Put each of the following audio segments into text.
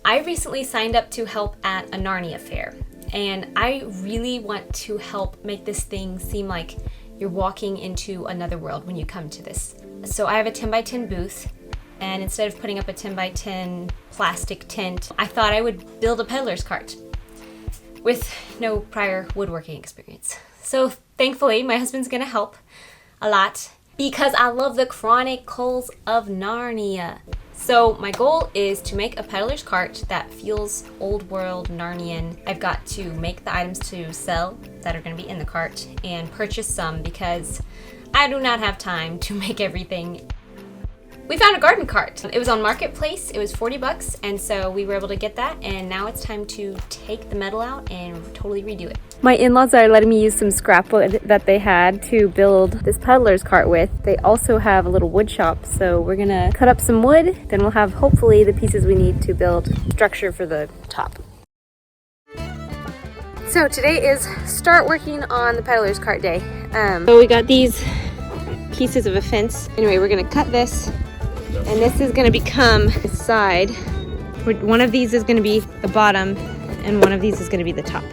I recently signed up to help at a Narnia Fair, and I really want to help make this thing seem like you're walking into another world when you come to this. So I have a 10 by 10 booth, and instead of putting up a 10 by 10 plastic tent, I thought I would build a peddler's cart with no prior woodworking experience. So thankfully, my husband's gonna help a lot because I love the Chronicles of Narnia. So my goal is to make a peddler's cart that feels old world Narnian. I've got to make the items to sell that are going to be in the cart and purchase some because I do not have time to make everything. We found a garden cart. It was on Marketplace. It was 40 bucks, and so we were able to get that, and now it's time to take the metal out and totally redo it. My in-laws are letting me use some scrap wood that they had to build this peddler's cart with. They also have a little wood shop, so we're gonna cut up some wood, then we'll have hopefully the pieces we need to build structure for the top. So today is start working on the peddler's cart day. So we got these pieces of a fence. Anyway, we're gonna cut this, and this is gonna become the side. One of these is gonna be the bottom, and one of these is gonna be the top.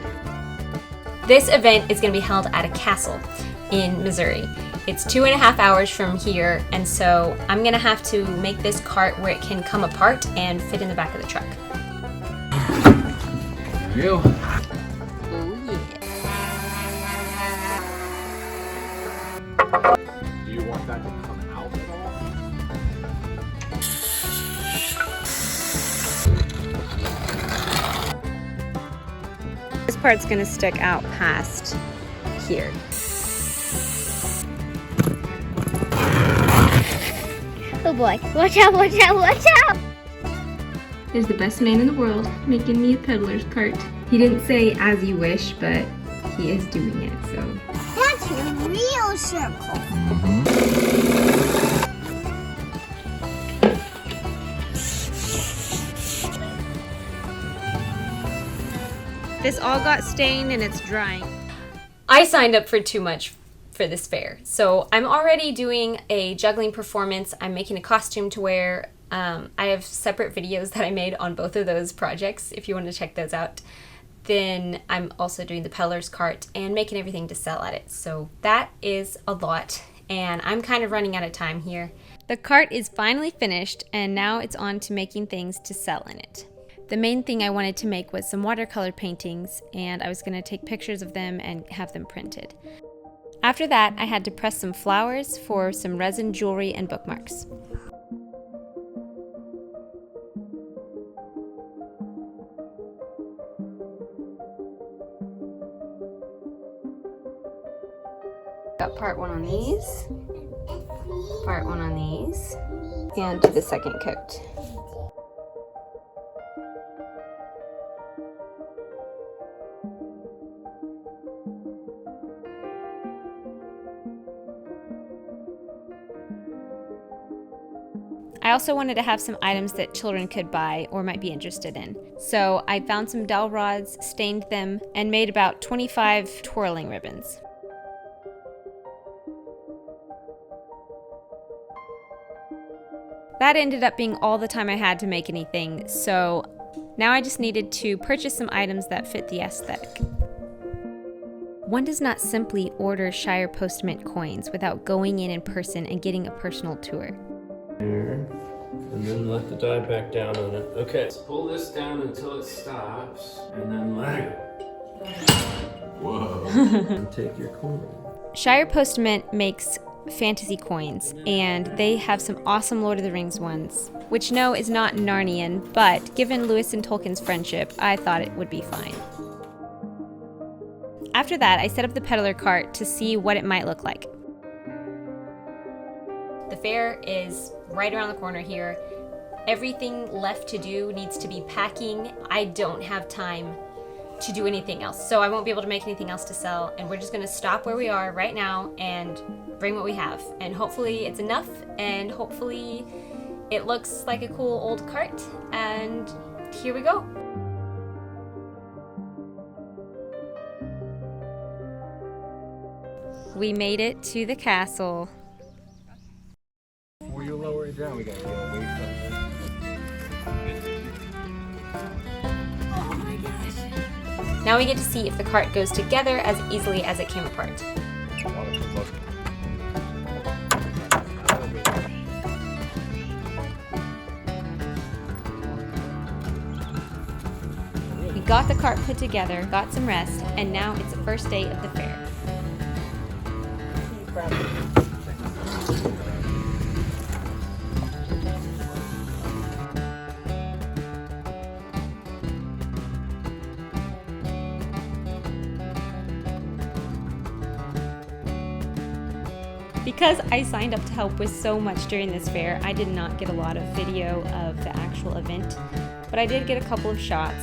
This event is gonna be held at a castle in Missouri. It's 2.5 hours from here, and so I'm gonna have to make this cart where it can come apart and fit in the back of the truck. There you go. Do you want that to come out at all? This part's gonna stick out past here. Oh boy, watch out, watch out, watch out! There's the best man in the world making me a peddler's cart. He didn't say as you wish, but he is doing it, so. That's a real circle. This all got stained and it's drying. I signed up for too much for this fair. So I'm already doing a juggling performance. I'm making a costume to wear. I have separate videos that I made on both of those projects if you want to check those out. Then I'm also doing the peddler's cart and making everything to sell at it. So that is a lot, and I'm kind of running out of time here. The cart is finally finished, and now it's on to making things to sell in it. The main thing I wanted to make was some watercolor paintings, and I was going to take pictures of them and have them printed. After that, I had to press some flowers for some resin jewelry and bookmarks. Got part one on these, part one on these, and do the second coat. I also wanted to have some items that children could buy or might be interested in. So I found some dowel rods, stained them, and made about 25 twirling ribbons. That ended up being all the time I had to make anything, so now I just needed to purchase some items that fit the aesthetic. One does not simply order Shire Post Mint coins without going in person and getting a personal tour. Here, and then let the die back down on it. Okay. Let's pull this down until it stops, and then let it go. Whoa. And take your coin. Shire Post Mint makes fantasy coins, and they have some awesome Lord of the Rings ones, which no is not Narnian, but given Lewis and Tolkien's friendship, I thought it would be fine. After that, I set up the peddler cart to see what it might look like. The fair is right around the corner here. Everything left to do needs to be packing. I don't have time to do anything else, so I won't be able to make anything else to sell, and we're just gonna stop where we are right now and bring what we have, and hopefully it's enough, and hopefully it looks like a cool old cart, and here we go. We made it to the castle. Before you lower it down, we gotta get away from Now we get to see if the cart goes together as easily as it came apart. We got the cart put together, got some rest, and now it's the first day of the fair. Because I signed up to help with so much during this fair, I did not get a lot of video of the actual event, but I did get a couple of shots.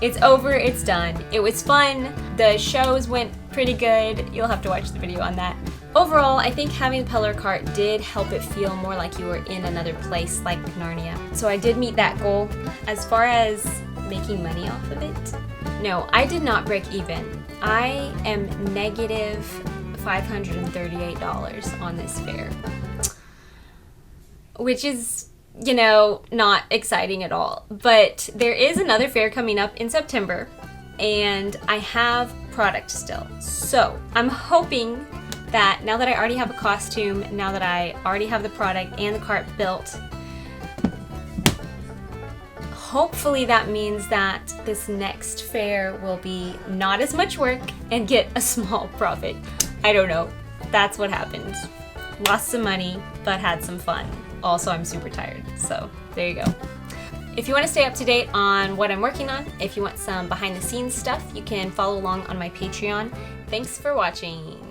It's over, it's done. It was fun. The shows went pretty good. You'll have to watch the video on that. Overall, I think having the Pedlar cart did help it feel more like you were in another place like Narnia. So I did meet that goal. As far as making money off of it, no, I did not break even. I am negative $538 on this fair, which is, you know, not exciting at all. But there is another fair coming up in September, and I have product still. So I'm hoping that now that I already have a costume, now that I already have the product and the cart built, hopefully that means that this next fair will be not as much work and get a small profit. I don't know. That's what happened. Lost some money, but had some fun. Also, I'm super tired, so there you go. If you want to stay up to date on what I'm working on, if you want some behind the scenes stuff, you can follow along on my Patreon. Thanks for watching.